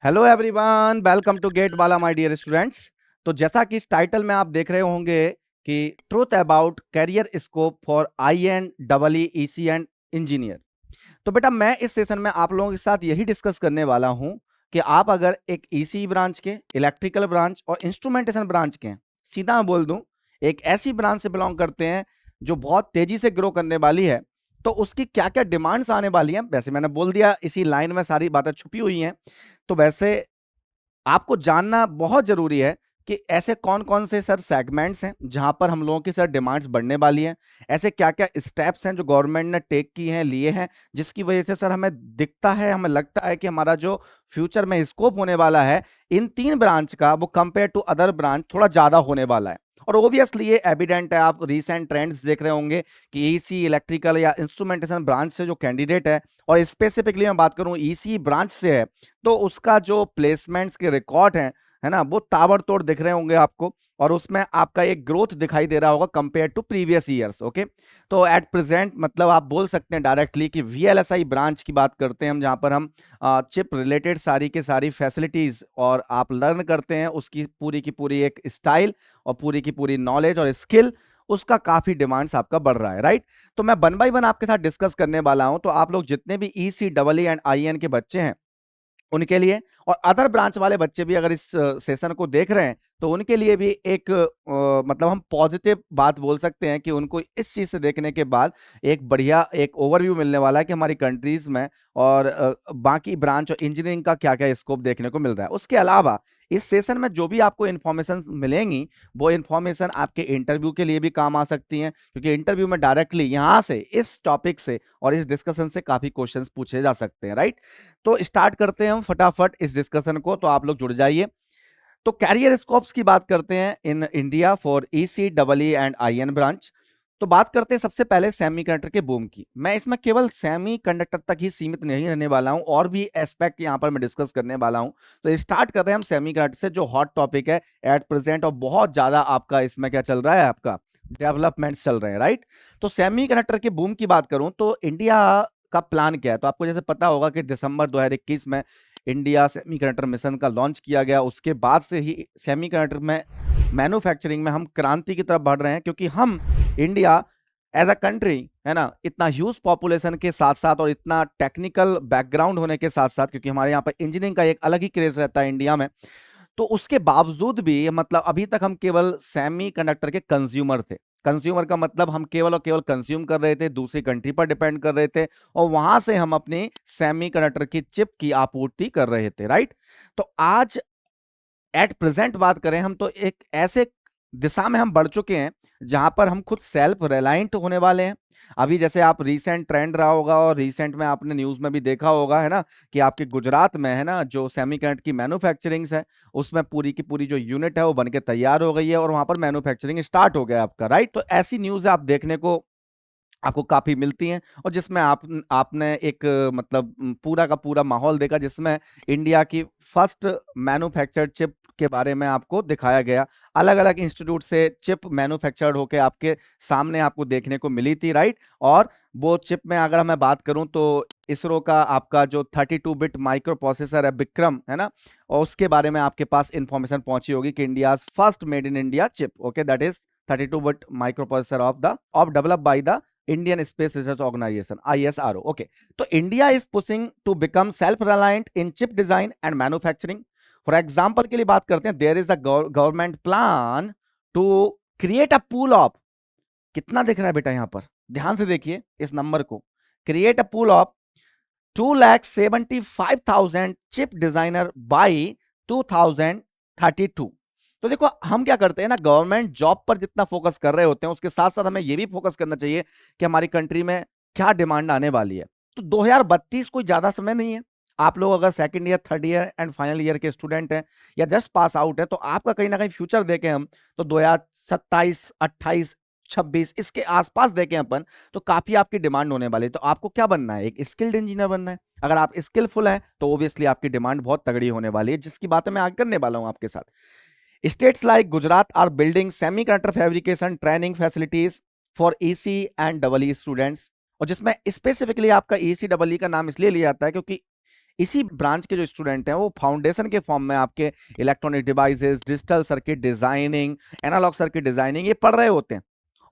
Hello everyone, welcome to GATE वाला my dear students. तो जैसा कि इस टाइटल में आप देख रहे होंगे कि truth about career scope for I N double E C and engineer. तो बेटा मैं इस सेशन में आप लोगों के साथ यही डिस्कस करने वाला हूं कि आप अगर एक ईसी ब्रांच के, इलेक्ट्रिकल ब्रांच और इंस्ट्रूमेंटेशन ब्रांच के हैं, सीधा मैं बोल दूं एक ऐसी ब्रांच से बिलोंग करते हैं जो बहुत तेजी से ग्रो करने वाली है, तो उसकी क्या क्या डिमांड्स आने वाली हैं। वैसे मैंने बोल दिया, इसी लाइन में सारी बातें छुपी हुई हैं। तो वैसे आपको जानना बहुत जरूरी है कि ऐसे कौन कौन से सर सेगमेंट्स हैं जहां पर हम लोगों की सर डिमांड्स बढ़ने वाली हैं, ऐसे क्या क्या स्टेप्स हैं जो गवर्नमेंट ने टेक की हैं, लिए हैं, जिसकी वजह से सर हमें दिखता है, हमें लगता है कि हमारा जो फ्यूचर में स्कोप होने वाला है इन तीन ब्रांच का, वो कंपेयर टू अदर ब्रांच थोड़ा ज्यादा होने वाला है। और ओबियसली ये एविडेंट है, आप रीसेंट ट्रेंड्स देख रहे होंगे कि ईसी, इलेक्ट्रिकल या इंस्ट्रूमेंटेशन ब्रांच से जो कैंडिडेट है, और स्पेसिफिकली मैं बात करूं ईसी ब्रांच से है, तो उसका जो प्लेसमेंट्स के रिकॉर्ड है ना, वो ताबड़तोड़ दिख रहे होंगे आपको, और उसमें आपका एक ग्रोथ दिखाई दे रहा होगा compare to previous years. Okay, तो एट प्रेजेंट मतलब आप बोल सकते हैं डायरेक्टली कि वीएलएसआई ब्रांच की बात करते हैं हम, जहां पर हम चिप रिलेटेड सारी के सारी फैसिलिटीज और आप लर्न करते हैं, उसकी पूरी की पूरी एक स्टाइल और पूरी की पूरी नॉलेज और स्किल, उसका काफी डिमांड्स आपका बढ़ रहा है, राइट। तो मैं वन बाय वन आपके साथ डिस्कस करने वाला हूं। तो आप लोग जितने भी EC double E and I N के बच्चे हैं उनके लिए, और अदर ब्रांच वाले बच्चे भी अगर इस सेशन को देख रहे हैं, तो उनके लिए भी एक मतलब हम पॉजिटिव बात बोल सकते हैं कि उनको इस चीज से देखने के बाद एक बढ़िया एक ओवरव्यू मिलने वाला है कि हमारी कंट्रीज में और बाकी ब्रांच और इंजीनियरिंग का क्या क्या स्कोप देखने को मिल रहा है। उसके अलावा इस सेशन में जो भी आपको इन्फॉर्मेशन मिलेंगी, वो इन्फॉर्मेशन आपके इंटरव्यू के लिए भी काम आ सकती हैं, क्योंकि इंटरव्यू में डायरेक्टली यहां से इस टॉपिक से और इस डिस्कशन से काफी क्वेश्चंस पूछे जा सकते हैं, राइट। तो स्टार्ट करते हैं हम फटाफट इस डिस्कशन को, तो आप लोग जुड़ जाइए। तो कैरियर स्कोप्स की बात करते हैं in India for EC double E and I N branch. तो बात करते हैं सबसे पहले सेमीकंडक्टर के बूम की। मैं इसमें केवल सेमीकंडक्टर तक ही सीमित नहीं रहने वाला हूं, और भी एस्पेक्ट यहां पर मैं डिस्कस करने वाला हूं। तो स्टार्ट कर रहे हैं हम सेमीकंडक्टर से, जो हॉट टॉपिक है एट प्रेजेंट, और बहुत ज्यादा आपका इसमें क्या चल रहा है, आपका डेवलपमेंट्स चल रहे हैं, राइट। तो सेमीकंडक्टर के बूम की बात करूं तो इंडिया का प्लान क्या है, तो आपको जैसे पता होगा कि दिसंबर 2021 में इंडिया सेमीकंडक्टर मिशन का लॉन्च किया गया। उसके बाद से ही सेमीकंडक्टर में मैन्युफैक्चरिंग में हम क्रांति की तरफ बढ़ रहे हैं, क्योंकि हम इंडिया एज अ कंट्री है ना, इतना ह्यूज पॉपुलेशन के साथ साथ और इतना टेक्निकल बैकग्राउंड होने के साथ साथ, क्योंकि हमारे यहाँ पर इंजीनियरिंग का एक अलग ही क्रेज रहता है इंडिया में, तो उसके बावजूद भी मतलब अभी तक हम केवल सेमी कंडक्टर के कंज्यूमर थे। कंज्यूमर का मतलब हम केवल और केवल कंज्यूम कर रहे थे, दूसरी कंट्री पर डिपेंड कर रहे थे, और वहां से हम अपनी सेमी कंडक्टर की चिप की आपूर्ति कर रहे थे, राइट। तो आज एट प्रेजेंट बात करें हम, तो एक ऐसे दिशा में हम बढ़ चुके हैं जहां पर हम खुद सेल्फ रिलायंट होने वाले हैं। अभी जैसे आप रीसेंट ट्रेंड रहा होगा, और रीसेंट में आपने न्यूज में भी देखा होगा, है ना, कि आपके गुजरात में है ना जो सेमीकंडक्टर की मैन्युफैक्चरिंग है, उसमें पूरी की पूरी जो यूनिट है वो बनके तैयार हो गई है, और वहां पर मैन्युफैक्चरिंग स्टार्ट हो गया आपका, राइट। तो ऐसी न्यूज आप देखने को आपको काफी मिलती हैं, और जिसमें आपने एक मतलब पूरा का पूरा माहौल देखा, जिसमें इंडिया की फर्स्ट मैन्युफैक्चर्ड चिप के बारे में आपको दिखाया गया। अलग अलग इंस्टीट्यूट से चिप मैन्युफैक्चर्ड होके आपके सामने आपको देखने को मिली थी, राइट। और वो चिप में अगर मैं बात करूं तो इसरो का आपका जो 32 बिट माइक्रो प्रोसेसर है विक्रम, है ना, और उसके बारे में आपके पास इंफॉर्मेशन पहुंची होगी कि India first made in India chip, okay, that is 32 bit micro processor of develop by the Indian Space Research Organization ISRO. Okay, तो India is pushing to become self-reliant in chip design and manufacturing. For example के लिए बात करते हैं, there is a government plan to create a pool of, कितना दिख रहा है बेटा यहाँ पर, ध्यान से देखिए इस नंबर को, create a pool of 2,75,000 chip designer by 2032। तो देखो हम क्या करते हैं ना, गवर्नमेंट जॉब पर जितना फोकस कर रहे होते हैं, उसके साथ साथ हमें यह भी फोकस करना चाहिए कि हमारी कंट्री में क्या डिमांड आने वाली है। तो 2032 कोई ज्यादा समय नहीं है। आप लोग अगर second year, third year and final year के स्टूडेंट हैं, या जस्ट पास आउट है, तो आपका कहीं ना कहीं फ्यूचर देखें हम, तो 2027, 28, 26 इसके आसपास देखें अपन, तो काफी आपकी डिमांड होने वाली है। तो आपको क्या बनना है, एक स्किल्ड इंजीनियर बनना है। अगर आप स्किलफुल हैं तो ओब्वियसली आपकी डिमांड बहुत तगड़ी होने वाली है, जिसकी बातें मैं आगे करने वाला हूं आपके साथ। States like Gujarat are building semiconductor fabrication training facilities for EC and double E students. और जिसमें स्पेसिफिकली आपका ईसी डबल ई का नाम इसलिए लिया जाता है क्योंकि इसी ब्रांच के जो स्टूडेंट हैं वो फाउंडेशन के फॉर्म में आपके electronic devices, digital circuit designing, analog circuit designing ये पढ़ रहे होते हैं,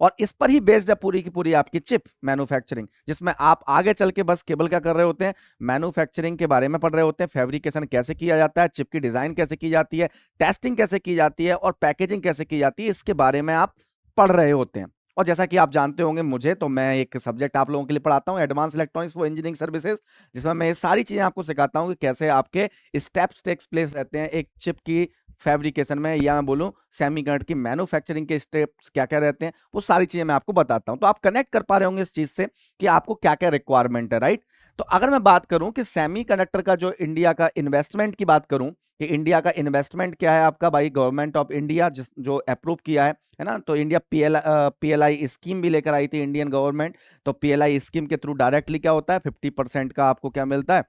और इस पर ही बेस्ड है पूरी की पूरी आपकी चिप मैन्युफैक्चरिंग, जिसमें आप आगे चल के बस केवल क्या कर रहे होते हैं, मैन्युफैक्चरिंग के बारे में पढ़ रहे होते हैं, फैब्रिकेशन कैसे किया जाता है, चिप की डिजाइन कैसे की जाती है, टेस्टिंग कैसे की जाती है और पैकेजिंग कैसे की जाती है, इसके बारे में आप पढ़ रहे होते हैं। और जैसा कि आप जानते होंगे मुझे, तो मैं एक सब्जेक्ट आप लोगों के लिए पढ़ाता हूं, advance electronics for engineering services, जिसमें मैं ये सारी चीजें आपको सिखाता हूं कि कैसे आपके स्टेप्स टेक्स प्लेस रहते हैं एक चिप की फैब्रिकेशन में, या मैं बोलूं सेमीकंडक्टर की मैन्युफैक्चरिंग के स्टेप्स क्या क्या रहते हैं, वो सारी चीजें मैं आपको बताता हूं। तो आप कनेक्ट कर पा रहे होंगे इस चीज से कि आपको क्या क्या रिक्वायरमेंट है, राइट। तो अगर मैं बात करूं कि सेमीकंडक्टर का जो इंडिया का इन्वेस्टमेंट की बात करूं कि इंडिया का इन्वेस्टमेंट क्या है आपका, भाई गवर्नमेंट ऑफ इंडिया जिस जो अप्रूव किया है ना, तो इंडिया पीएलआई स्कीम भी लेकर आई थी इंडियन गवर्नमेंट। तो पीएलआई स्कीम के थ्रू डायरेक्टली क्या होता है, 50% का आपको क्या मिलता है,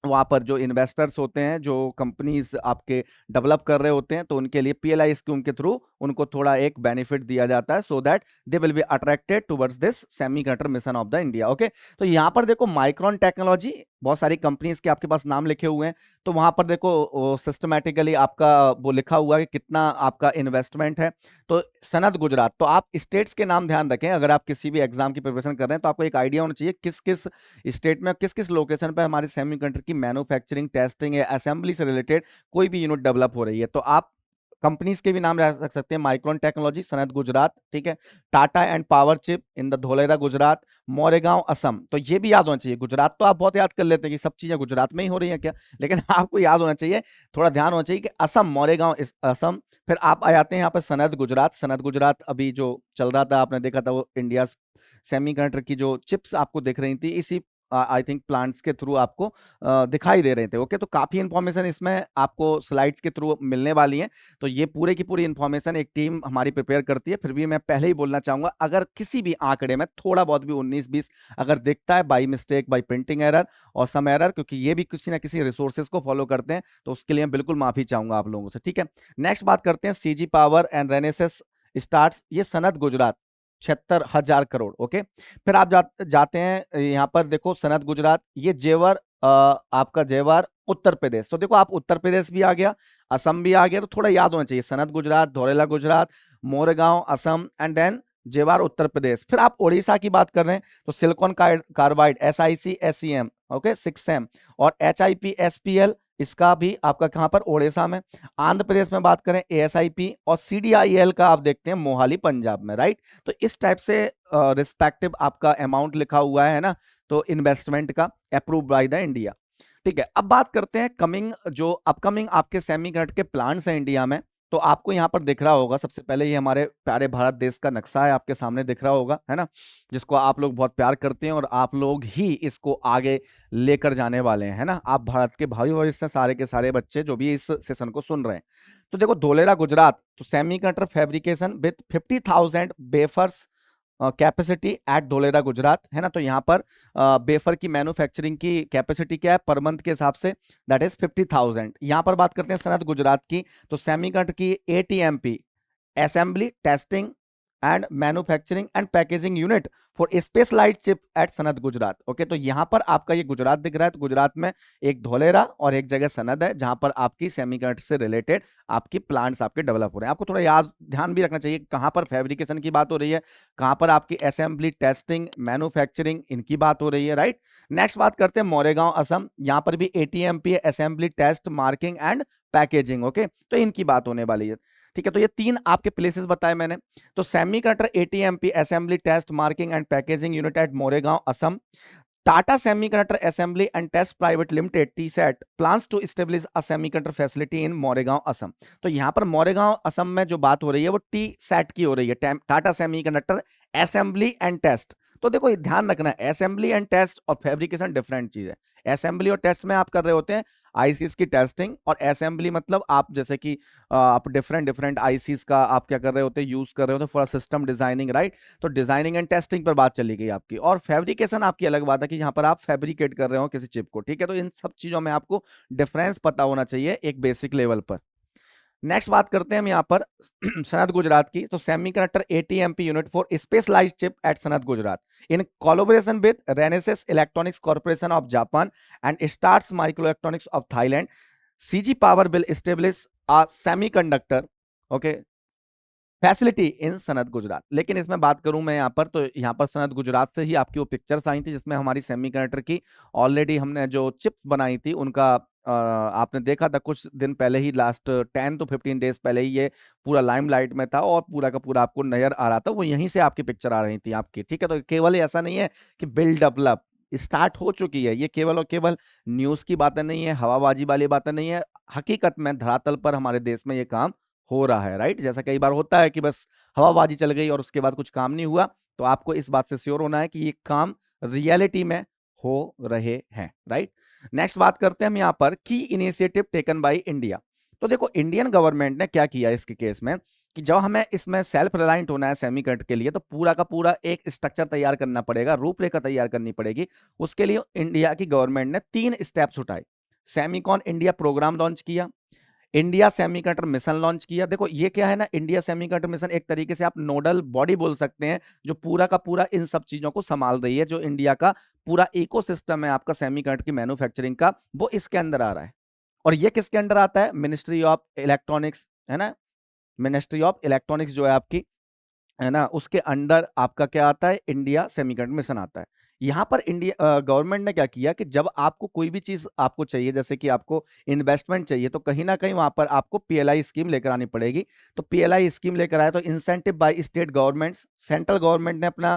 वहां पर जो इन्वेस्टर्स होते हैं, जो कंपनीज आपके डेवलप कर रहे होते हैं, तो उनके लिए पीएलआई स्कीम के थ्रू उनको थोड़ा एक बेनिफिट दिया जाता है, so that they will be attracted towards this semiconductor mission of the India. Okay, तो यहां पर देखो माइक्रोन टेक्नोलॉजी, बहुत सारी कंपनीज के आपके पास नाम लिखे हुए हैं, तो वहां पर देखो सिस्टमैटिकली आपका वो लिखा हुआ है कि कितना आपका इन्वेस्टमेंट है। तो सनद गुजरात, तो आप स्टेट्स के नाम ध्यान रखें, अगर आप किसी भी एग्जाम की प्रिपरेशन कर रहे हैं तो आपको एक आइडिया होना चाहिए किस किस स्टेट में किस किस लोकेशन पे हमारी सेमीकंडक्टर की मैन्युफैक्चरिंग, टेस्टिंग या असेंबली से रिलेटेड कोई भी यूनिट डेवलप हो रही है। तो आप कंपनीज के भी नाम रख सकते हैं, माइक्रोन टेक्नोलॉजी सनत गुजरात, ठीक है, Tata and power chip in the Dholera Gujarat, Morigaon Assam. तो ये भी याद होना चाहिए, गुजरात तो आप बहुत याद कर लेते हैं कि सब चीजें गुजरात में ही हो रही हैं क्या, लेकिन आपको याद होना चाहिए, थोड़ा ध्यान होना चाहिए कि असम, मोरेगांव असम। फिर आप आ जाते हैं यहाँ पर सनत गुजरात। सनत गुजरात अभी जो चल रहा था आपने देखा था, वो इंडिया सेमीकंडक्टर की जो चिप्स आपको दिख रही थी, इसी आई थिंक प्लांट्स के थ्रू आपको दिखाई दे रहे थे। ओके, तो काफी इंफॉर्मेशन इसमें आपको स्लाइड्स के थ्रू मिलने वाली है। तो ये पूरे की पूरी इंफॉर्मेशन एक टीम हमारी प्रिपेयर करती है। फिर भी मैं पहले ही बोलना चाहूंगा, अगर किसी भी आंकड़े में थोड़ा बहुत भी 19-20 अगर दिखता है by mistake, by printing error और सम एरर, क्योंकि ये भी किसी ना किसी रिसोर्सेज को फॉलो करते हैं, तो उसके लिए मैं बिल्कुल माफी चाहूंगा आप लोगों से, ठीक है। नेक्स्ट बात करते हैं सीजी पावर एंड रेनेसेस स्टार्ट, ये सनत गुजरात 76,000 करोड़। ओके, फिर आप जाते हैं यहां पर देखो सनत गुजरात, ये जेवर आपका जेवर उत्तर प्रदेश। तो देखो आप उत्तर प्रदेश भी आ गया, असम भी आ गया, तो थोड़ा याद होना चाहिए सनत गुजरात, धोरेला गुजरात, मोरगांव असम एंड देन जेवर उत्तर प्रदेश। फिर आप उड़ीसा की बात कर रहे हैं तो silicon carbide SiC SEM, okay 6M, और HIPSPL, इसका भी आपका कहां पर, ओडिशा में। आंध्र प्रदेश में बात करें ASIP, और CDIL का आप देखते हैं मोहाली पंजाब में, राइट। तो इस टाइप से रिस्पेक्टिव आपका अमाउंट लिखा हुआ है ना, तो इन्वेस्टमेंट का अप्रूव बाय द इंडिया, ठीक है। अब बात करते हैं कमिंग जो अपकमिंग आपके सेमीकंडक्टर के प्लांट्स हैं इंडिया में। तो आपको यहाँ पर दिख रहा होगा, सबसे पहले ये हमारे प्यारे भारत देश का नक्शा है आपके सामने दिख रहा होगा, है ना, जिसको आप लोग बहुत प्यार करते हैं और आप लोग ही इसको आगे लेकर जाने वाले हैं, है ना। आप भारत के भावी भविष्य सारे के सारे बच्चे जो भी इस सेशन को सुन रहे हैं। तो देखो धोलेरा गुजरात, तो semiconductor fabrication with 50,000 wafers capacity eight Dholera Gujarat, है ना। तो यहाँ पर बेफर की मैन्युफैक्चरिंग की कैपेसिटी क्या है पर मंथ के हिसाब से, दैट इज 50,000। यहाँ पर बात करते हैं सनत गुजरात की, तो सेमीकंडक्टर की ATMP assembly, testing and manufacturing and packaging unit for specialised chip at Sanand Gujarat. Okay, तो यहां पर आपका ये गुजरात दिख रहा है, तो गुजरात में एक धोलेरा और एक जगह सनद है, जहां पर आपकी सेमीकंडक्टर से रिलेटेड आपकी प्लांट्स आपके डेवलप हो रहे हैं। आपको थोड़ा याद ध्यान भी रखना चाहिए कहां पर फैब्रिकेशन की बात हो रही है, कहां पर आपकी असेंबली, टेस्टिंग, मैन्युफैक्चरिंग इनकी बात हो रही है, राइट। नेक्स्ट बात करते हैं मोरेगांव असम, यहां पर भी ATMP assembly, test, marking and packaging, okay, तो इनकी बात होने वाली है, ठीक है। तो ये तीन आपके प्लेसेस बताए मैंने। तो semiconductor ATMP assembly, test, marking and packaging unit at Morigaon Assam. Tata semiconductor assembly and test private limited TSAT plans to establish a semiconductor facility in Morigaon Assam. तो यहां पर मोरेगांव असम में जो बात हो रही है वो TSAT की हो रही है, Tata semiconductor assembly and test. तो देखो ये ध्यान रखना है, असेंबली एंड टेस्ट और फैब्रिकेशन डिफरेंट चीज है। असेंबली और टेस्ट में आप कर रहे होते हैं आईसीस की टेस्टिंग, और असेंबली मतलब आप जैसे कि आप डिफरेंट डिफरेंट आईसीस का आप क्या कर रहे होते हैं, यूज कर रहे होते हैं फॉर सिस्टम डिजाइनिंग, राइट। तो डिजाइनिंग एंड टेस्टिंग पर बात चली गई आपकी, और फैब्रिकेशन आपकी अलग बात है कि यहाँ पर आप फैब्रिकेट कर रहे हो किसी चिप को, ठीक है। तो इन सब चीजों में आपको डिफरेंस पता होना चाहिए एक बेसिक लेवल पर। नेक्स्ट बात करते हैं हम यहाँ पर सनत गुजरात की। तो semiconductor ATMP unit for specialised chip at Sanand Gujarat in collaboration with Renesas electronics corporation of Japan and Stars micro electronics of Thailand, CG power will establish a semiconductor okay facility in Sanand Gujarat. लेकिन इसमें बात करूं मैं यहाँ पर, तो यहाँ पर सनत गुजरात से ही आपकी वो पिक्चर्स आई थी जिसमें हमारी सेमीकंडक्टर की ऑलरेडी हमने जो चिप बनाई थी उनका आपने देखा था कुछ दिन पहले ही, लास्ट 10 to 15 डेज पहले ही ये पूरा लाइमलाइट में था और पूरा का पूरा आपको नजर आ रहा था, वो यहीं से आपकी पिक्चर आ रही थी आपकी, ठीक है। तो केवल ऐसा नहीं है कि बिल्ड डेवलप स्टार्ट हो चुकी है, ये केवल और केवल न्यूज की बातें नहीं है, हवाबाजी वाली बातें नहीं है, हकीकत में धरातल पर हमारे देश में ये काम हो रहा है, राइट। जैसा कई बार होता है कि बस हवाबाजी चल गई और उसके बाद कुछ काम नहीं हुआ, तो आपको इस बात से श्योर होना है कि ये काम रियलिटी में हो रहे हैं, राइट। नेक्स्ट बात करते हैं हम यहाँ पर की इनिशिएटिव टेकन बाय इंडिया। तो देखो इंडियन गवर्नमेंट ने क्या किया इसके केस में कि जब हमें इसमें सेल्फ रिलायंट होना है सेमीकंडक्टर के लिए, तो पूरा का पूरा एक स्ट्रक्चर तैयार करना पड़ेगा, रूपरेखा तैयार करनी पड़ेगी। उसके लिए इंडिया की गवर्नमेंट ने 3 स्टेप्स उठाए। सेमीकॉन इंडिया प्रोग्राम लॉन्च किया, इंडिया सेमीकंडक्टर मिशन लॉन्च किया। देखो ये क्या है ना, इंडिया सेमीकंडक्टर मिशन एक तरीके से आप नोडल बॉडी बोल सकते हैं जो पूरा का पूरा इन सब चीजों को संभाल रही है, जो इंडिया का पूरा इकोसिस्टम है आपका सेमीकंडक्टर की मैन्युफैक्चरिंग का, वो इसके अंदर आ रहा है। और ये किसके अंडर आता है? मिनिस्ट्री ऑफ इलेक्ट्रॉनिक्स, है ना, मिनिस्ट्री ऑफ इलेक्ट्रॉनिक्स जो है आपकी, है ना, उसके अंडर आपका क्या आता है? इंडिया सेमीकंडक्टर मिशन आता है। यहां पर इंडिया गवर्नमेंट ने क्या किया कि जब आपको कोई भी चीज आपको चाहिए, जैसे कि आपको इन्वेस्टमेंट चाहिए, तो कहीं ना कहीं वहां पर आपको पीएलआई स्कीम लेकर आनी पड़ेगी। तो पीएलआई स्कीम लेकर आया तो incentive by state governments, central government ने अपना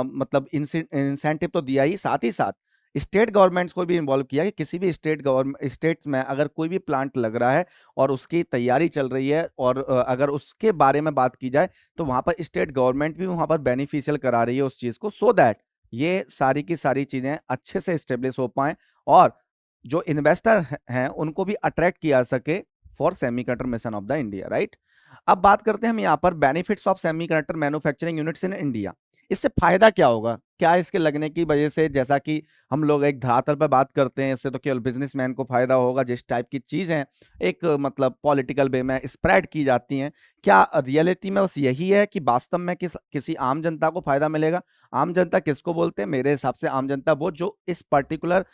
मतलब इंसेंटिव तो दिया ही, साथ ही साथ स्टेट गवर्नमेंट्स को भी इन्वॉल्व किया कि किसी भी स्टेट्स में अगर कोई भी प्लांट लग रहा है और उसकी तैयारी चल रही है और अगर उसके बारे में बात की जाए, तो वहां पर स्टेट गवर्नमेंट भी वहां पर बेनिफिशियल करा रही है उस चीज को, सो दैट ये सारी की सारी चीजें अच्छे से स्टेब्लिश हो पाए और जो इन्वेस्टर हैं उनको भी अट्रैक्ट किया सके for semiconductor mission of the India, right. अब बात करते हैं हम यहाँ पर benefits of semiconductor manufacturing units in India. इससे फायदा क्या होगा, क्या इसके लगने की वजह से, जैसा कि हम लोग एक धरातल पर बात करते हैं, इससे तो केवल बिजनेसमैन को फायदा होगा, जिस टाइप की चीजें एक मतलब पॉलिटिकल वे में स्प्रेड की जाती हैं, क्या रियलिटी में बस यही है कि वास्तव में किसी आम जनता को फायदा मिलेगा? आम जनता किसको बोलते हैं? मेरे हिसाब से आम जनता वो जो इस पर्टिकुलर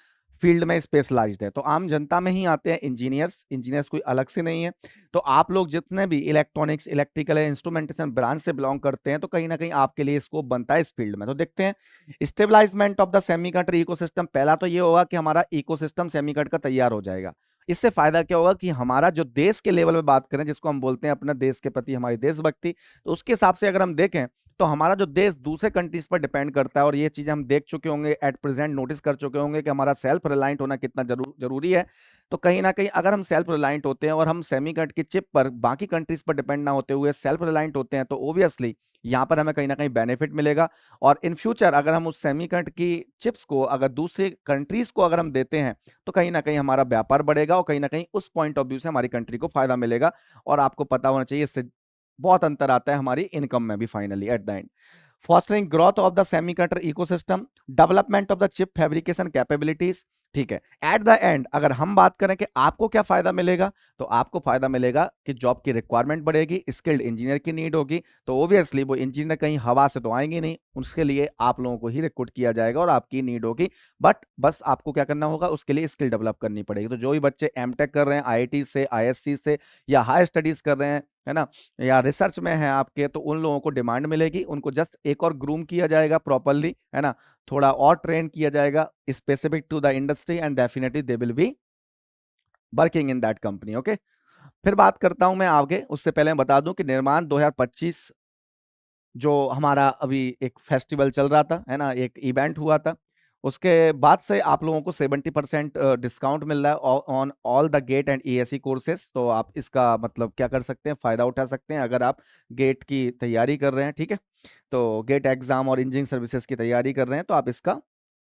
फील्ड में स्पेशलाइज्ड है। तो आम जनता में ही आते हैं इंजीनियर्स, इंजीनियर्स कोई अलग से नहीं है। तो आप लोग जितने भी इलेक्ट्रॉनिक्स, इलेक्ट्रिकल या इंस्ट्रूमेंटेशन ब्रांच से बिलोंग करते हैं, तो कहीं ना कहीं आपके लिए स्कोप बनता है इस फील्ड में। तो देखते हैं establishment of the semiconductor ecosystem. पहला तो ये होगा कि हमारा इकोसिस्टम सेमीकंडक्टर का तैयार हो जाएगा। इससे फायदा क्या होगा कि हमारा जो देश के लेवल में बात करें, जिसको हम बोलते हैं अपने देश के प्रति हमारी देशभक्ति, तो उसके हिसाब से अगर हम देखें तो हमारा जो देश दूसरे कंट्रीज पर डिपेंड करता है, और ये चीजें हम देख चुके होंगे, एट प्रेजेंट नोटिस कर चुके होंगे कि हमारा सेल्फ रिलायंट होना कितना जरूरी है। तो कहीं ना कहीं अगर हम सेल्फ रिलायंट होते हैं और हम सेमीकंडक्टर की चिप पर बाकी कंट्रीज पर डिपेंड ना होते हुए सेल्फ रिलायंट होते हैं, तो ओबियसली यहाँ पर हमें कहीं ना कहीं बेनिफिट मिलेगा। और इन फ्यूचर अगर हम उस सेमीकंडक्टर की चिप्स को अगर दूसरी कंट्रीज को अगर हम देते हैं, तो कहीं ना कहीं हमारा व्यापार बढ़ेगा और कहीं ना कहीं उस पॉइंट ऑफ व्यू से हमारी कंट्री को फायदा मिलेगा। और आपको पता होना चाहिए इससे बहुत अंतर आता है हमारी इनकम में भी finally at the end. Fostering growth of the semiconductor ecosystem, development of the chip fabrication capabilities, ठीक है। एट द एंड अगर हम बात करें कि आपको क्या फायदा मिलेगा, तो आपको फायदा मिलेगा कि जॉब की रिक्वायरमेंट बढ़ेगी, स्किल्ड इंजीनियर की नीड होगी, तो ओबियसली वो इंजीनियर कहीं हवा से तो आएंगे नहीं, उसके लिए आप लोगों को ही रिक्रूट किया जाएगा और आपकी नीड होगी। बट बस आपको क्या करना होगा, उसके लिए स्किल डेवलप करनी पड़ेगी। तो जो भी बच्चे एमटेक कर रहे हैं आईआईटी से, आईएससी से, या हाई स्टडीज कर रहे हैं, है ना, या रिसर्च में है आपके, तो उन लोगों को डिमांड मिलेगी, उनको जस्ट एक और ग्रूम किया जाएगा प्रॉपरली, है ना, थोड़ा और ट्रेन किया जाएगा specific to the industry and definitely they will be working in that company, okay. फिर बात करता हूं मैं आगे, उससे पहले मैं बता दूं कि निर्माण 2025 जो हमारा अभी एक फेस्टिवल चल रहा था, है ना, एक इवेंट हुआ था, उसके बाद से आप लोगों को 70% डिस्काउंट मिल रहा है on all the GATE and ESC courses. तो आप इसका मतलब क्या कर सकते हैं, फायदा उठा सकते हैं अगर आप गेट की तैयारी कर रहे हैं, ठीक है। तो गेट एग्जाम और इंजीनियरिंग सर्विसेज की तैयारी कर रहे हैं, तो आप इसका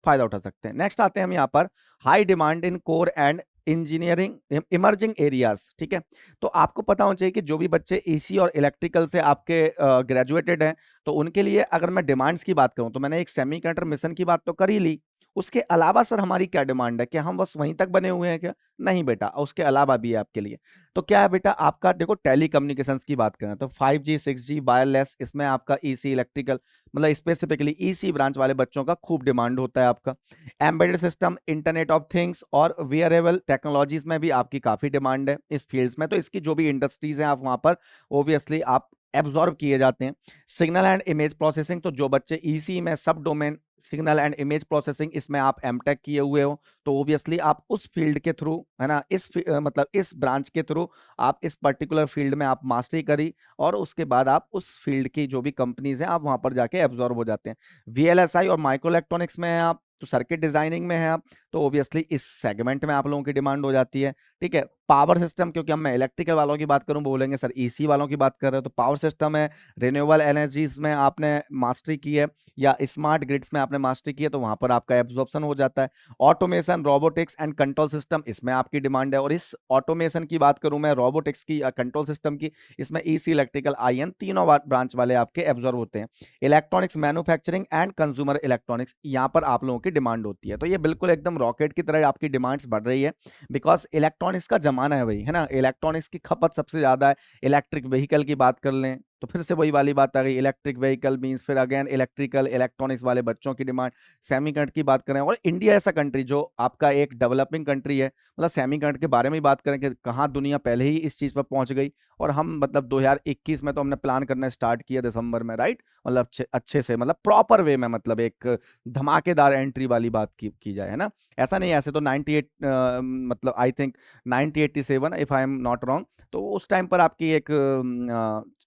फायदा उठा सकते हैं। नेक्स्ट आते हैं हम यहाँ पर high demand in core and engineering emerging areas, ठीक है। तो आपको पता होना चाहिए कि जो भी बच्चे एसी और इलेक्ट्रिकल से आपके ग्रेजुएटेड हैं, तो उनके लिए अगर मैं डिमांड्स की बात करूं, तो मैंने एक सेमीकंडक्टर मिशन की बात तो कर ही ली, उसके अलावा सर हमारी क्या डिमांड है, क्या हम बस वहीं तक बने हुए हैं क्या? नहीं बेटा, उसके अलावा भी है आपके लिए। तो क्या है बेटा, आपका देखो टेली कम्युनिकेशंस की बात करें तो 5G 6G वायरलेस, इसमें आपका ईसी इलेक्ट्रिकल, मतलब स्पेसिफिकली ईसी ब्रांच वाले बच्चों का खूब डिमांड होता है आपका। Embedded system, internet of things और वेयरेबल टेक्नोलॉजीज में भी आपकी काफी डिमांड है इस फील्ड्स में। तो इसकी जो भी इंडस्ट्रीज हैं आप वहां पर ओबियसली आप एब्जॉर्ब किए जाते हैं। सिग्नल एंड इमेज प्रोसेसिंग, तो जो बच्चे ईसी में सब domain signal and image processing, इसमें आप एमटेक किए हुए हो तो ओबियसली आप उस फील्ड के थ्रू, है ना, मतलब इस ब्रांच के थ्रू आप इस पर्टिकुलर फील्ड में आप मास्टरी करी और उसके बाद आप उस फील्ड की जो भी कंपनीज हैं आप वहां पर जाके एब्जॉर्ब हो जाते हैं। वीएलएसआई और माइक्रो इलेक्ट्रॉनिक्स में है आप, तो सर्किट डिजाइनिंग में है आप, तो ओबियसली इस सेगमेंट में आप लोगों की डिमांड हो जाती है। ठीक है, पावर सिस्टम, क्योंकि हम मैं इलेक्ट्रिकल वालों की बात करूं बोलेंगे सर ईसी वालों की बात कर रहे हो, तो पावर सिस्टम है, रिन्यूएबल एनर्जीज में आपने मास्टरी की है या स्मार्ट ग्रिड्स में आपने मास्टरी की है तो वहां पर आपका एब्जॉर्प्शन हो जाता है। Automation, robotics and control system, इसमें आपकी डिमांड है। और इस ऑटोमेशन की बात करूं मैं, रोबोटिक्स की या कंट्रोल सिस्टम की, इसमें ईसी इलेक्ट्रिकल आईएन तीनों ब्रांच वाले आपके एब्जॉर्ब होते हैं। Electronics manufacturing and consumer electronics, यहाँ पर आप लोगों की डिमांड होती है। तो ये बिल्कुल एकदम रॉकेट की तरह आपकी डिमांड्स बढ़ रही है, बिकॉज इलेक्ट्रॉनिक्स का जमाना है भाई, है ना, इलेक्ट्रॉनिक्स की खपत सबसे ज्यादा है। इलेक्ट्रिक व्हीकल की बात कर लें तो फिर से वही वाली बात आ गई, इलेक्ट्रिक व्हीकल मींस फिर अगेन इलेक्ट्रिकल इलेक्ट्रॉनिक्स वाले बच्चों की डिमांड। सेमीकंडक्टर की बात करें, और इंडिया ऐसा कंट्री जो आपका एक डेवलपिंग कंट्री है, मतलब सेमीकंडक्टर के बारे में ही बात करें कि कहाँ दुनिया पहले ही इस चीज पर पहुंच गई, और हम मतलब 2021 में तो हमने प्लान करना स्टार्ट किया दिसंबर में, राइट, मतलब अच्छे से, मतलब प्रॉपर वे में, मतलब एक धमाकेदार एंट्री वाली बात की जाए, है ना। ऐसा नहीं, ऐसे तो 98 मतलब I think 1987 if I am not wrong, तो उस टाइम पर आपकी एक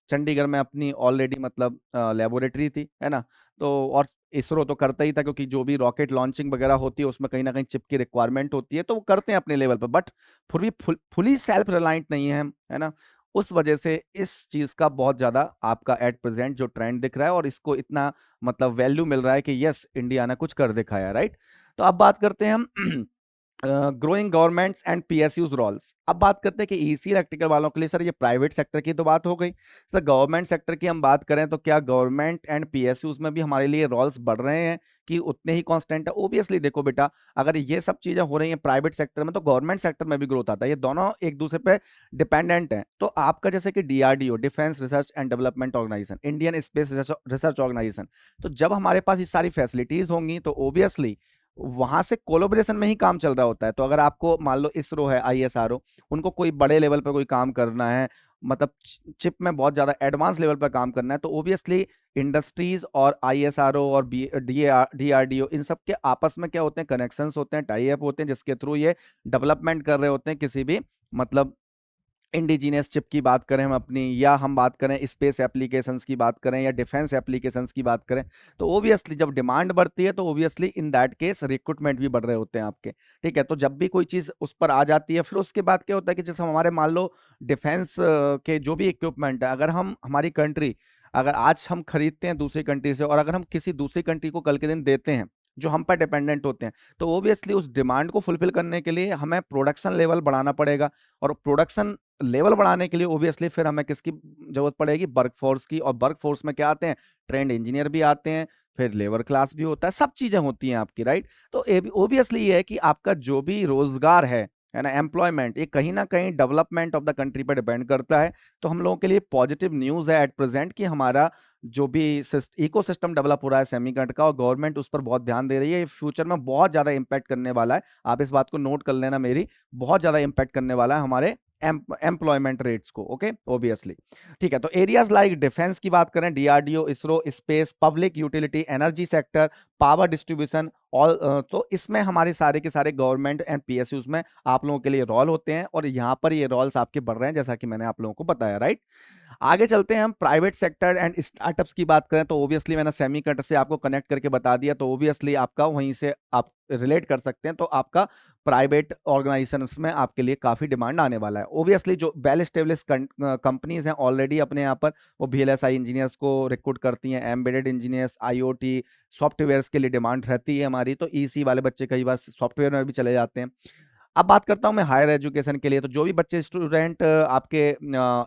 चंडीगढ़ में अपनी ऑलरेडी मतलब लेबोरेटरी थी, है ना। तो और इसरो तो करता ही था, क्योंकि जो भी रॉकेट लॉन्चिंग वगैरह होती है उसमें कहीं ना कहीं चिप की रिक्वायरमेंट होती है, तो वो करते हैं अपने लेवल पर, बट फिर भी फुली सेल्फ रिलायंट नहीं है, है ना। उस वजह से इस चीज का बहुत ज्यादा आपका एट प्रेजेंट जो ट्रेंड दिख रहा है, और इसको इतना मतलब वैल्यू मिल रहा है कि यस इंडिया ने कुछ कर दिखाया, राइट। तो अब बात करते हैं हम growing governments and PSUs roles. अब बात करते हैं कि ईसी इलेक्ट्रिकल वालों के लिए सर ये प्राइवेट सेक्टर की तो बात हो गई, सर गवर्नमेंट सेक्टर की हम बात करें तो क्या गवर्नमेंट एंड पीएसयूज में भी हमारे लिए रोल्स बढ़ रहे हैं कि उतने ही कांस्टेंट है? ओबियसली देखो बेटा, अगर ये सब चीजें हो रही हैं प्राइवेट सेक्टर में तो गवर्नमेंट सेक्टर में भी ग्रोथ आता है, ये दोनों एक दूसरे पे डिपेंडेंट हैं। तो आपका जैसे कि DRDO, defence research and development organisation, Indian space research organisation, तो जब हमारे पास ये सारी फैसिलिटीज होंगी तो ओबियसली वहां से कोलोब्रेशन में ही काम चल रहा होता है। तो अगर आपको मान लो इसरो है, आईएसआरओ, उनको कोई बड़े लेवल पर कोई काम करना है, मतलब चिप में बहुत ज्यादा एडवांस लेवल पर काम करना है, तो ओबियसली इंडस्ट्रीज और आईएसआरओ और डीआरडीओ इन सब के आपस में क्या होते हैं, कनेक्शंस होते हैं, टाई अप होते हैं, जिसके थ्रू ये डेवलपमेंट कर रहे होते हैं किसी भी मतलब इंडिजीनियस चिप की बात करें हम अपनी, या हम बात करें स्पेस एप्लीकेशंस की बात करें या डिफेंस एप्लीकेशंस की बात करें, तो ओबियसली जब डिमांड बढ़ती है तो obviously in that case recruitment भी बढ़ रहे होते हैं आपके। ठीक है, तो जब भी कोई चीज उस पर आ जाती है, फिर उसके बाद क्या होता है कि जैसे हमारे मान लो डिफेंस के जो भी इक्विपमेंट है, अगर हम हमारी कंट्री, अगर आज हम खरीदते हैं दूसरी कंट्री से, और अगर हम किसी दूसरी कंट्री को कल के दिन देते हैं जो हम पर डिपेंडेंट होते हैं, तो ओबियसली उस डिमांड को फुलफिल करने के लिए हमें प्रोडक्शन लेवल बढ़ाना पड़ेगा। और प्रोडक्शन लेवल बढ़ाने के लिए ओबियसली फिर हमें किसकी जरूरत पड़ेगी, वर्कफोर्स की। और वर्कफोर्स में क्या आते हैं, ट्रेंड इंजीनियर भी आते हैं, फिर लेबर क्लास भी होता है, सब चीजें होती हैं आपकी, राइट। तो ओबियसली ये है कि आपका जो भी रोजगार है ना, एम्प्लॉयमेंट, ये कहीं ना कहीं डेवलपमेंट ऑफ द कंट्री पर डिपेंड करता है। तो हम लोगों के लिए पॉजिटिव न्यूज है एट प्रेजेंट कि हमारा जो भी इकोसिस्टम डेवलप हो रहा है सेमीकंडक्टर का, और गवर्नमेंट उस पर बहुत ध्यान दे रही है, ये फ्यूचर में बहुत ज्यादा इंपैक्ट करने वाला है। आप इस बात को नोट कर लेना, मेरी बहुत ज्यादा इंपैक्ट करने वाला है हमारे एम्प्लॉयमेंट रेट्स को, ओके, ओबियसली। ठीक है, तो एरियाज लाइक डिफेंस की बात करें, DRDO, ISRO, space, public utility, energy sector, power distribution, all, तो इसमें हमारे सारे के सारे गवर्नमेंट एंड पीएसयूज में आप लोगों के लिए रोल होते हैं, और यहाँ पर ये रोल्स आपके बढ़ रहे हैं जैसा कि मैंने आप लोगों को बताया, राइट। आगे चलते हैं हम प्राइवेट सेक्टर एंड स्टार्टअप्स की बात करें तो ओबियसली मैंने सेमीकंडक्टर से आपको कनेक्ट करके बता दिया, तो ओबियसली आपका वहीं से आप रिलेट कर सकते हैं। तो आपका प्राइवेट ऑर्गेनाइजेशंस में आपके लिए काफी डिमांड आने वाला है। ओबियसली जो वेल एस्टेब्लिश कंपनीज हैं ऑलरेडी अपने यहाँ पर, वो वीएलएसआई इंजीनियर्स को रिक्रूट करती हैं, एम्बेडेड इंजीनियर्स, आईओटी सॉफ्टवेयर के लिए डिमांड रहती है हमारी, तो ईसी वाले बच्चे कई बार सॉफ्टवेयर में भी चले जाते हैं। अब बात करता हूं मैं हायर एजुकेशन के लिए। तो जो भी बच्चे स्टूडेंट आपके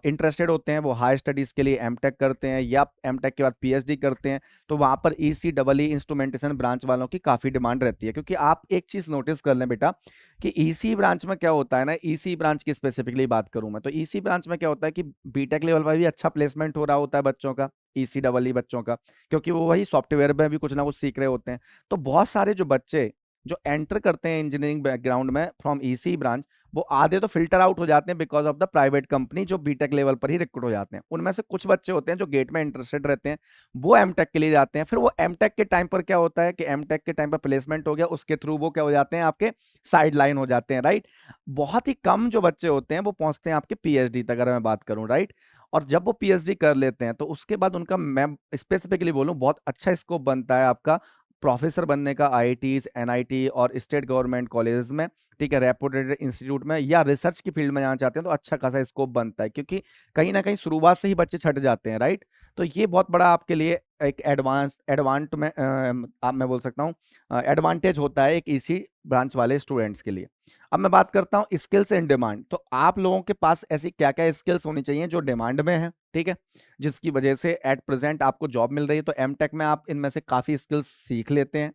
इंटरेस्टेड होते हैं वो हायर स्टडीज के लिए एमटेक करते हैं या एमटेक के बाद पीएचडी करते हैं, तो वहां पर ईसी डबल ई इंस्ट्रूमेंटेशन ब्रांच वालों की काफी डिमांड रहती है। क्योंकि आप एक चीज नोटिस कर लें बेटा कि ईसी ब्रांच में क्या होता है ना, ईसी ब्रांच की स्पेसिफिकली बात करूं मैं, तो ईसी ब्रांच में क्या होता है कि बीटेक लेवल पर भी अच्छा प्लेसमेंट हो रहा होता है बच्चों का, ईसी डबल ई बच्चों का, क्योंकि वो वही सॉफ्टवेयर में भी कुछ ना कुछ सीख रहे होते हैं। तो बहुत सारे जो बच्चे जो एंटर करते हैं इंजीनियरिंग बैकग्राउंड में फ्रॉम ईसी ब्रांच, वो आधे तो फिल्टर आउट हो जाते हैं because of the private company जो बीटेक लेवल पर ही रिक्रूट हो जाते हैं। उनमें से कुछ बच्चे होते हैं जो गेट में इंटरेस्टेड रहते हैं, वो एमटेक के लिए जाते हैं। फिर वो एमटेक के टाइम पर क्या होता है कि एमटेक के टाइम पर प्लेसमेंट हो गया, उसके थ्रू वो क्या हो जाते हैं, आपके साइड लाइन हो जाते हैं, राइट। बहुत ही कम जो बच्चे होते हैं वो पहुंचते हैं आपके पीएचडी तक, अगर मैं बात करूं, राइट। और जब वो पीएचडी कर लेते हैं तो उसके बाद उनका, मैं स्पेसिफिकली बोलूं, बहुत अच्छा स्कोप बनता है आपका प्रोफेसर बनने का आईआईटीज, एनआईटी और स्टेट गवर्नमेंट कॉलेजेस में, ठीक है, रेपुटेड इंस्टीट्यूट में, या रिसर्च की फील्ड में जाना चाहते हैं तो अच्छा खासा स्कोप बनता है। क्योंकि कहीं ना कहीं शुरुआत से ही बच्चे छट जाते हैं, राइट। तो ये बहुत बड़ा आपके लिए एक एडवांट में आप, मैं बोल सकता हूँ, एडवांटेज होता है एक इसी ब्रांच वाले स्टूडेंट्स के लिए। अब मैं बात करता हूँ स्किल्स एंड डिमांड। तो आप लोगों के पास ऐसी क्या क्या स्किल्स होनी चाहिए जो डिमांड में है, ठीक है, जिसकी वजह से एट प्रेजेंट आपको जॉब मिल रही है। तो एमटेक में आप इनमें से काफी स्किल्स सीख लेते हैं,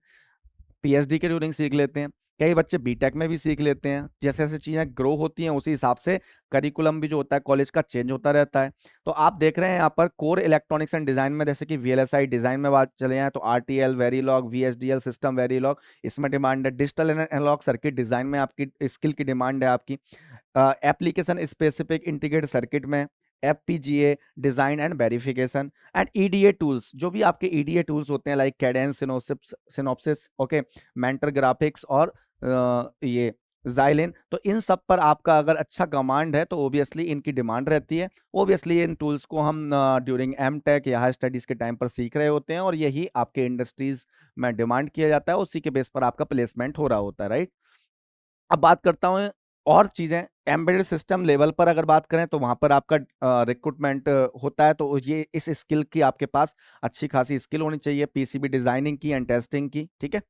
पीएचडी के ड्यूरिंग सीख लेते हैं, कई बच्चे बीटेक में भी सीख लेते हैं। जैसे जैसे चीजें ग्रो होती हैं उसी हिसाब से करिकुलम भी जो होता है कॉलेज का चेंज होता रहता है। तो आप देख रहे हैं यहाँ पर कोर इलेक्ट्रॉनिक्स एंड डिजाइन में, जैसे कि वीएलएसआई डिजाइन में बात चले हैं तो RTL, Verilog, VHDL system Verilog, इसमें डिमांड है। Digital and analog circuit design में आपकी स्किल की डिमांड है आपकी। एप्लीकेशन स्पेसिफिक इंटीग्रेटेड सर्किट में FPGA design and verification, and EDA tools, जो भी आपके ईडीए टूल्स होते हैं like Cadence, Synopsys, okay, Mentor Graphics और ये जाइलिन, तो इन सब पर आपका अगर अच्छा कमांड है तो ओबियसली इनकी डिमांड रहती है। ओबियसली इन टूल्स को हम ड्यूरिंग एम टेक या हायर स्टडीज के टाइम पर सीख रहे होते हैं और यही आपके इंडस्ट्रीज में डिमांड किया जाता है, उसी के बेस पर आपका प्लेसमेंट हो रहा होता है, राइट। अब बात करता हूँ और चीजें, एम्बेडेड सिस्टम लेवल पर अगर बात करें तो वहां पर आपका रिक्रूटमेंट होता है। तो ये इस स्किल की आपके पास अच्छी खासी स्किल होनी चाहिए, पीसीबी डिजाइनिंग की एंड टेस्टिंग की, ठीक है।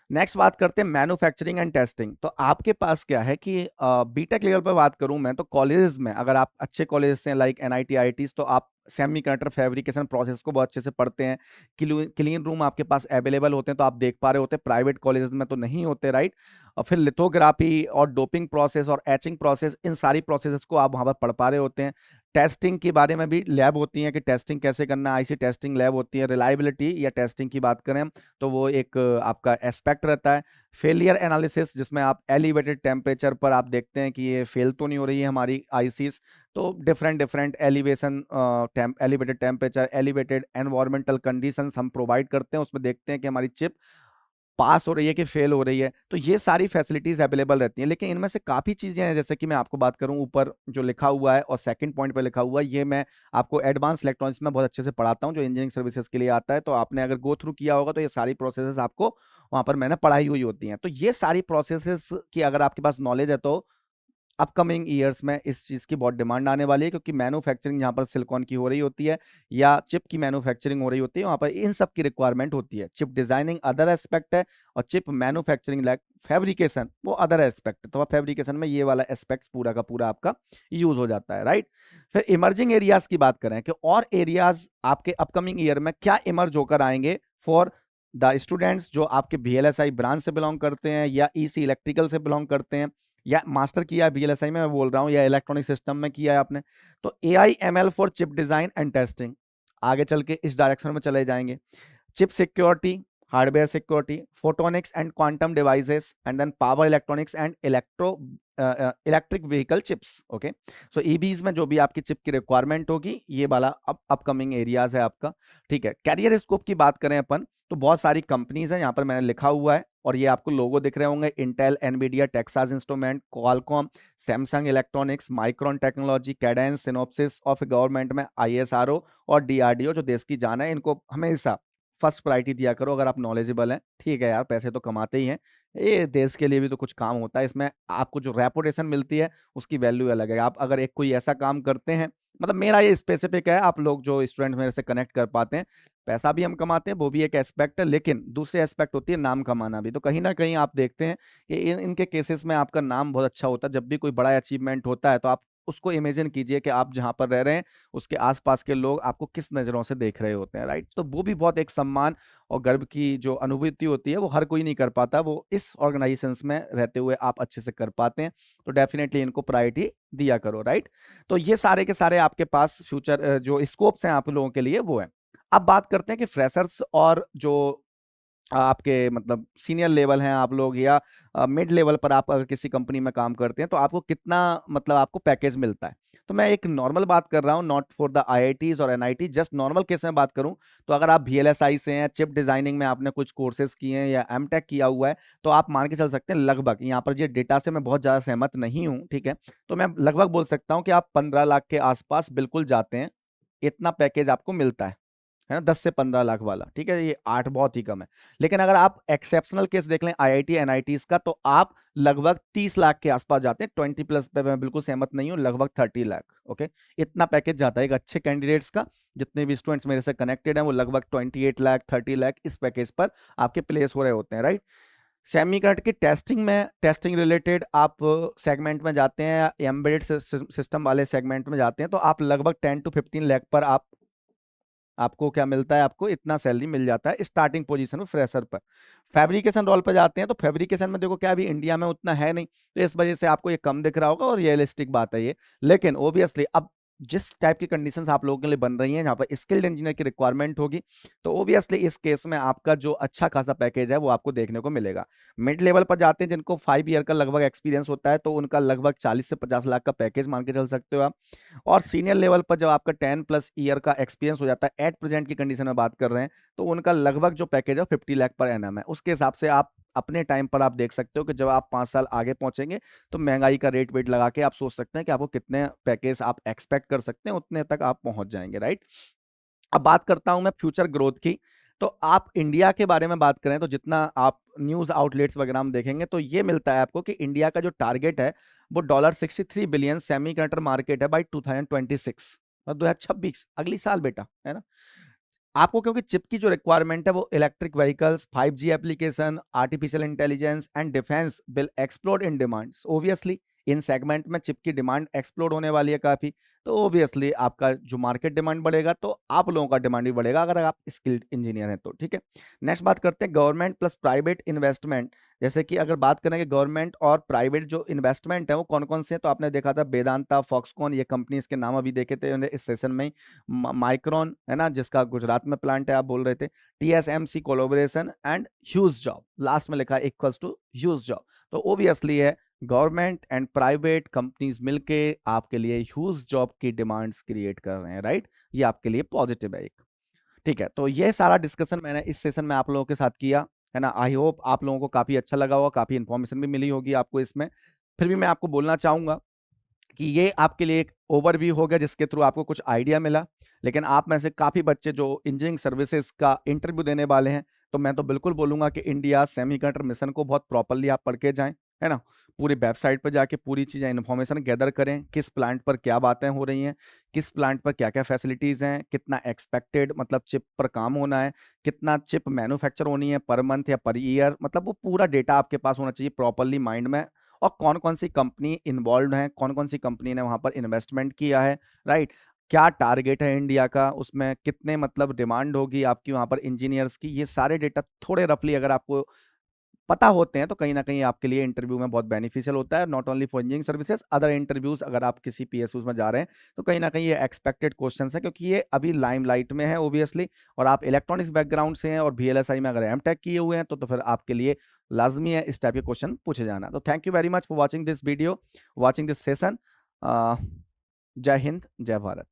नेक्स्ट बात करते हैं मैन्युफैक्चरिंग एंड टेस्टिंग। तो आपके पास क्या है कि बीटेक लेवल पर बात करूं मैं तो कॉलेजेस में, अगर आप अच्छे कॉलेज से लाइक एनआईटी, आईआईटीज, तो आप सेमीकंडक्टर फैब्रिकेशन प्रोसेस को बहुत अच्छे से पढ़ते हैं। क्लीन रूम आपके पास अवेलेबल होते हैं तो आप देख पा रहे होते हैं, प्राइवेट कॉलेजेस में तो नहीं होते, राइट। और फिर लिथोग्राफी और डोपिंग प्रोसेस और एचिंग प्रोसेस, इन सारी प्रोसेस को आप वहां पर पढ़ पा रहे होते हैं। टेस्टिंग के बारे में भी लैब होती है कि टेस्टिंग कैसे करना, आईसी टेस्टिंग लैब होती है। रिलायबिलिटी या टेस्टिंग की बात करें तो वो एक आपका एस्पेक्ट रहता है। फेलियर एनालिसिस, जिसमें आप एलिवेटेड टेम्परेचर पर आप देखते हैं कि ये फेल तो नहीं हो रही है हमारी आईसीस, तो different different elevation, elevated temperature, elevated environmental conditions हम प्रोवाइड करते हैं, उसमें देखते हैं कि हमारी चिप पास हो रही है कि फेल हो रही है। तो ये सारी फैसिलिटीज अवेलेबल रहती हैं। लेकिन इनमें से काफी चीजें हैं, जैसे कि मैं आपको बात करूं, ऊपर जो लिखा हुआ है और सेकंड पॉइंट पे लिखा हुआ है, ये मैं आपको एडवांस इलेक्ट्रॉनिक्स में बहुत अच्छे से पढ़ाता हूं जो इंजीनियरिंग सर्विसेज के लिए आता है। तो आपने अगर गो थ्रू किया होगा तो ये सारी प्रोसेसेस आपको वहां पर मैंने पढ़ाई हुई होती हैं। तो ये सारी प्रोसेसेस की अगर आपके पास नॉलेज है तो अपकमिंग ईयर्स में इस चीज की बहुत डिमांड आने वाली है। क्योंकि मैन्युफैक्चरिंग जहां पर सिलिकॉन की हो रही होती है या चिप की मैन्युफैक्चरिंग हो रही होती है, वहां पर इन सब की रिक्वायरमेंट होती है। चिप डिजाइनिंग अदर एस्पेक्ट है और चिप मैन्युफैक्चरिंग लाइक फैब्रिकेशन वो अदर एस्पेक्ट है। तो फैब्रिकेशन में ये वाला एस्पेक्ट पूरा का पूरा आपका यूज हो जाता है, राइट। फिर इमर्जिंग एरियाज की बात करें कि और एरियाज आपके अपकमिंग ईयर में क्या इमर्ज होकर आएंगे फॉर द स्टूडेंट्स जो आपके वीएलएसआई ब्रांच से बिलोंग करते हैं या ईसी इलेक्ट्रिकल से बिलोंग करते हैं या मास्टर किया है बीएलएसआई में, मैं बोल रहा हूँ, या इलेक्ट्रॉनिक सिस्टम में किया है आपने। तो AI ML for chip design and testing, आगे चल के इस डायरेक्शन में चले जाएंगे। Chip security, hardware security, photonics and quantum devices, and then power electronics and electric vehicle chips, okay. So EVs में जो भी आपकी चिप की रिक्वायरमेंट होगी, ये वाला अपकमिंग एरियाज है आपका, ठीक है। कैरियर स्कोप की बात करें अपन तो बहुत सारी कंपनीज हैं, यहाँ पर मैंने लिखा हुआ है और ये आपको लोगो दिख रहे होंगे, Intel, Nvidia, Texas instrument, Qualcomm, Samsung electronics, micron technology, Cadence, synopsis, और गवर्नमेंट में आईएसआरओ और डीआरडीओ जो देश की जान है, इनको हमेशा फर्स्ट प्रायोरिटी दिया करो अगर आप नॉलेजेबल हैं, ठीक है यार, पैसे तो कमाते ही हैं, ये देश के लिए भी तो कुछ काम होता है, इसमें आपको जो रेपुटेशन मिलती है उसकी वैल्यू अलग है। आप अगर एक कोई ऐसा काम करते हैं, मतलब मेरा ये स्पेसिफिक है, आप लोग जो स्टूडेंट मेरे से कनेक्ट कर पाते हैं, पैसा भी हम कमाते हैं, वो भी एक एस्पेक्ट है, लेकिन दूसरी एस्पेक्ट होती है नाम कमाना भी। तो कहीं ना कहीं आप देखते हैं कि इनके केसेस में आपका नाम बहुत अच्छा होता है। जब भी कोई बड़ा अचीवमेंट होता है तो आप उसको इमेजिन कीजिए कि आप जहां पर रह रहे हैं उसके आसपास के लोग आपको किस नज़रों से देख रहे होते हैं, राइट। तो वो भी बहुत एक सम्मान और गर्व की जो अनुभूति होती है वो हर कोई नहीं कर पाता, वो इस ऑर्गेनाइजेशंस में रहते हुए आप अच्छे से कर पाते हैं। तो डेफिनेटली इनको प्रायोरिटी दिया करो, राइट। तो ये सारे के सारे आपके पास फ्यूचर जो स्कोप्स हैं आप लोगों के लिए वो है। अब बात करते हैं कि फ्रेशर्स और जो आपके मतलब सीनियर लेवल हैं आप लोग, या मिड लेवल पर आप अगर किसी कंपनी में काम करते हैं तो आपको कितना मतलब आपको पैकेज मिलता है। तो मैं एक नॉर्मल बात कर रहा हूँ, नॉट फॉर द आईआईटीज और एनआईटी, जस्ट नॉर्मल केस में बात करूं तो अगर आप वीएलएसआई से हैं, चिप डिजाइनिंग में आपने कुछ कोर्सेज किए हैं या एमटेक किया हुआ है, तो आप मान के चल सकते हैं लगभग, यहाँ पर ये डेटा से मैं बहुत ज्यादा सहमत नहीं हूँ, ठीक है, तो मैं लगभग बोल सकता हूँ कि आप 15 लाख के आसपास बिल्कुल जाते हैं, इतना पैकेज आपको मिलता है ना, 10 से 15 लाख वाला, ठीक है। ये 8 बहुत ही कम है। लेकिन अगर आप एक्सेप्शनल केस देख लें आईआईटी एनआईटीज का, तो आप लगभग 30 लाख के आसपास जाते हैं। 20+ पे मैं बिल्कुल सहमत नहीं हूँ, लगभग 30 लाख, ओके, इतना पैकेज जाता है एक अच्छे कैंडिडेट्स का। जितने भी स्टूडेंट्स मेरे से कनेक्टेड हैं वो लगभग 28 लाख 30 लाख इस पैकेज पर आपके प्लेस हो रहे होते हैं, राइट। सेमीकंडक्टर की टेस्टिंग में, टेस्टिंग रिलेटेड आप सेगमेंट में जाते हैं या एम्बेडेड सिस्टम वाले सेगमेंट में जाते हैं, तो आप लगभग 10 to 15 लाख पर आपको क्या मिलता है, आपको इतना सैलरी मिल जाता है स्टार्टिंग पोजीशन में फ्रेशर पर। फैब्रिकेशन रोल पर जाते हैं तो फैब्रिकेशन में देखो क्या अभी इंडिया में उतना है नहीं, तो इस वजह से आपको ये कम दिख रहा होगा और रियलिस्टिक बात है ये। लेकिन ओबियसली अब जिस टाइप की कंडीशंस आप लोगों के लिए बन रही हैं जहाँ पर स्किल्ड इंजीनियर की रिक्वायरमेंट होगी, तो ओबियसली इस केस में आपका जो अच्छा खासा पैकेज है वो आपको देखने को मिलेगा। मिड लेवल पर जाते हैं जिनको 5 ईयर का लगभग एक्सपीरियंस होता है, तो उनका लगभग 40 से 50 लाख का पैकेज मान के चल सकते हो आप। और सीनियर लेवल पर जब आपका 10+ ईयर का एक्सपीरियंस हो जाता है, एट प्रेजेंट की कंडीशन में बात कर रहे हैं, तो उनका लगभग जो पैकेज है 50 लाख पर एनम है। उसके हिसाब से आप अपने टाइम पर आप देख सकते हो कि जब आप 5 साल आगे पहुंचेंगे तो महंगाई का रेट वेट लगा के आप सोच सकते हैं कि आपको कितने पैकेज आप एक्सपेक्ट कर सकते हैं, उतने तक आप पहुंच जाएंगे, राइट। अब बात करता हूं मैं फ्यूचर ग्रोथ की। तो आप इंडिया के बारे में बात करें तो जितना आप न्यूज आउटलेट्स वगैरह में देखेंगे तो ये मिलता है आपको कि इंडिया का जो टारगेट है वो $63 बिलियन सेमीकंडक्टर मार्केट है बाई 2026 और 2026 अगली साल बेटा, है ना। आपको क्योंकि चिप की जो रिक्वायरमेंट है वो electric vehicles, 5G application, artificial intelligence and defence will explode in demand. Obviously in segment में चिप की डिमांड एक्सप्लोड होने वाली है काफी, तो ओबियसली आपका जो मार्केट डिमांड बढ़ेगा तो आप लोगों का डिमांड भी बढ़ेगा अगर आप स्किल्ड इंजीनियर हैं तो, ठीक है। नेक्स्ट बात करते हैं गवर्नमेंट प्लस प्राइवेट इन्वेस्टमेंट। जैसे कि अगर बात करें कि गवर्नमेंट और प्राइवेट जो इन्वेस्टमेंट है वो कौन कौन से हैं, तो आपने देखा था वेदांता, फॉक्सकॉन, ये कंपनीज के नाम अभी देखे थे इस सेशन में ही। माइक्रोन है ना जिसका गुजरात में प्लांट है आप बोल रहे थे, TSMC collaboration and huge job, last में लिखा है इक्वल्स टू ह्यूज जॉब। तो ओबियसली है गवर्नमेंट एंड प्राइवेट कंपनीज मिलके आपके लिए ह्यूज जॉब की डिमांड्स क्रिएट कर रहे हैं, राइट। ये आपके लिए पॉजिटिव है एक, ठीक है। तो ये सारा डिस्कशन मैंने इस सेशन में आप लोगों के साथ किया है ना। आई होप आप लोगों को काफी अच्छा लगा होगा, काफी इंफॉर्मेशन भी मिली होगी आपको इसमें। फिर भी मैं आपको बोलना चाहूंगा कि ये आपके लिए एक ओवरव्यू हो गया जिसके थ्रू आपको कुछ आइडिया मिला। लेकिन आप में से काफी बच्चे जो इंजीनियरिंग सर्विसेज का इंटरव्यू देने वाले हैं, तो मैं तो बिल्कुल बोलूंगा कि इंडिया सेमीकंडक्टर मिशन को बहुत प्रॉपरली आप पढ़ के जाएं, है ना। पूरी वेबसाइट पर जाके पूरी चीजें इन्फॉर्मेशन गैदर करें, किस प्लांट पर क्या बातें हो रही हैं, किस प्लांट पर क्या क्या फैसिलिटीज हैं, कितना एक्सपेक्टेड मतलब चिप पर काम होना है, कितना चिप मैन्युफैक्चर होनी है पर मंथ या पर ईयर, मतलब वो पूरा डेटा आपके पास होना चाहिए प्रॉपरली माइंड में। और कौन कौन सी कंपनी इन्वॉल्व है, कौन कौन सी कंपनी ने वहां पर इन्वेस्टमेंट किया है, राइट। क्या टारगेट है इंडिया का, उसमें कितने मतलब डिमांड होगी आपकी वहां पर इंजीनियर्स की, ये सारे डेटा थोड़े रफली अगर आपको पता होते हैं तो कहीं ना कहीं आपके लिए इंटरव्यू में बहुत बेनिफिशियल होता है। Not only for engineering services, other interviews अगर आप किसी PSUs में जा रहे हैं तो कहीं ना कहीं ये एक्सपेक्टेड क्वेश्चन है, क्योंकि ये अभी लाइमलाइट में है ओबियसली। और आप इलेक्ट्रॉनिक्स बैकग्राउंड से हैं और VLSI में अगर एमटेक किए हुए हैं तो फिर आपके लिए लाजमी है इस टाइप के क्वेश्चन पूछे जाना। तो thank you very much for watching this video, watching this session. जय हिंद, जय भारत।